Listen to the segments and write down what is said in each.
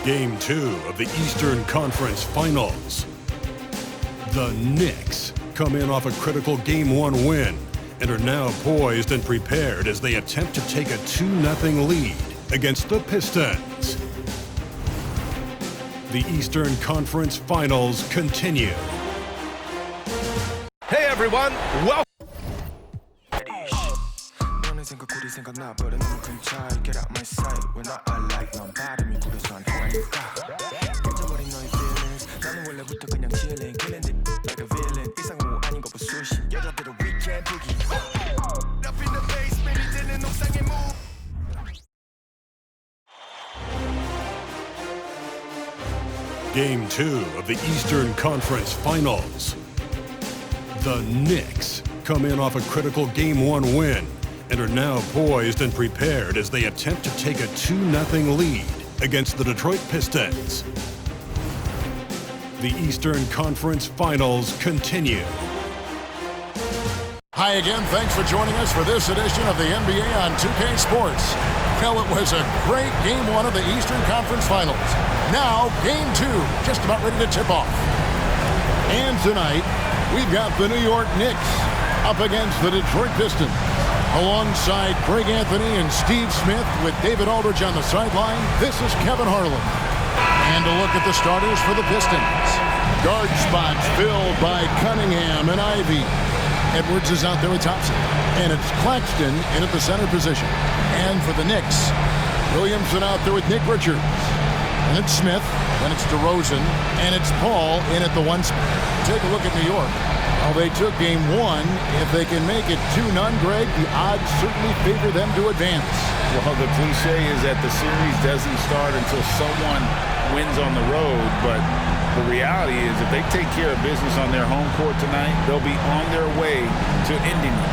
Game 2 of the Eastern Conference Finals. The Knicks come in off a critical Game 1 win and are now poised and prepared as they attempt to take a 2-0 lead against the Pistons. The Eastern Conference Finals continue. Hey everyone, welcome. Game 2 of the Eastern Conference Finals. The Knicks come in off a critical Game 1 win and are now poised and prepared as they attempt to take a 2-0 lead against the Detroit Pistons. The Eastern Conference Finals continue. Hi again, thanks for joining us for this edition of the NBA on 2K Sports. Well, it was a great Game 1 of the Eastern Conference Finals. Now, Game 2, just about ready to tip off. And tonight, we've got the New York Knicks up against the Detroit Pistons. Alongside Greg Anthony and Steve Smith with David Aldridge on the sideline, this is Kevin Harlan. And a look at the starters for the Pistons. Guard spots filled by Cunningham and Ivy. Edwards is out there with Thompson. And it's Claxton in at the center position. And for the Knicks, Williamson out there with Nick Richards. And it's Smith, then it's DeRozan, and it's Paul in at the 1 spot. Take a look at New York. Well, they took Game 1. If they can make it 2-0, Greg, the odds certainly favor them to advance. Well, the cliche is that the series doesn't start until someone wins on the road, but the reality is if they take care of business on their home court tonight, they'll be on their way to ending it.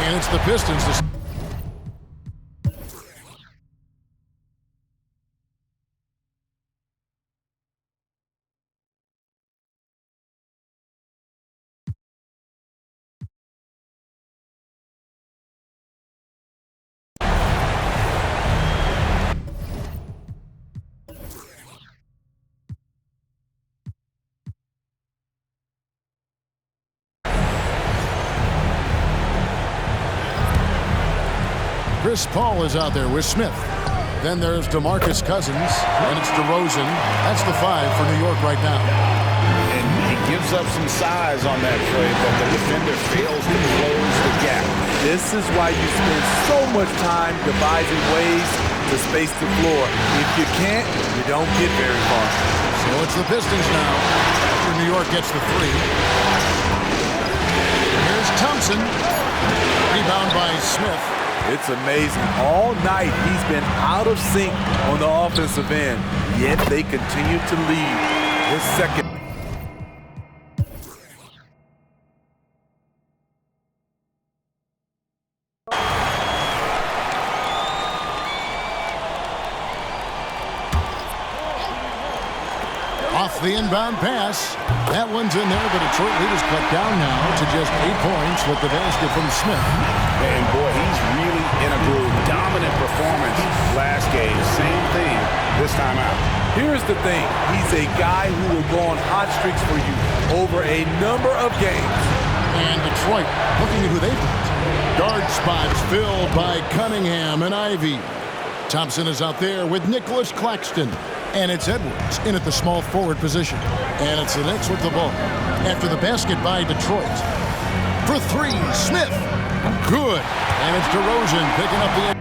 And it's the Pistons. Chris Paul is out there with Smith. Then there's DeMarcus Cousins, and it's DeRozan. That's the 5 for New York right now. And he gives up some size on that play, but the defender fails to close the gap. This is why you spend so much time devising ways to space the floor. If you can't, you don't get very far. So it's the Pistons now after New York gets the 3. Here's Thompson. Rebound by Smith. It's amazing. All night he's been out of sync on the offensive end, yet they continue to lead this second. Off the inbound pass. That one's in there. The Detroit lead is cut down now to just 8 points with the basket from Smith. And boy, he's really in a groove. Dominant performance last game. Same thing this time out. Here's the thing. He's a guy who will go on hot streaks for you over a number of games. And Detroit looking at who they've got. Guard spots filled by Cunningham and Ivy. Thompson is out there with Nicholas Claxton. And it's Edwards in at the small forward position. And it's the Knicks with the ball. After the basket by Detroit. For 3, Smith. Good. And it's DeRozan picking up the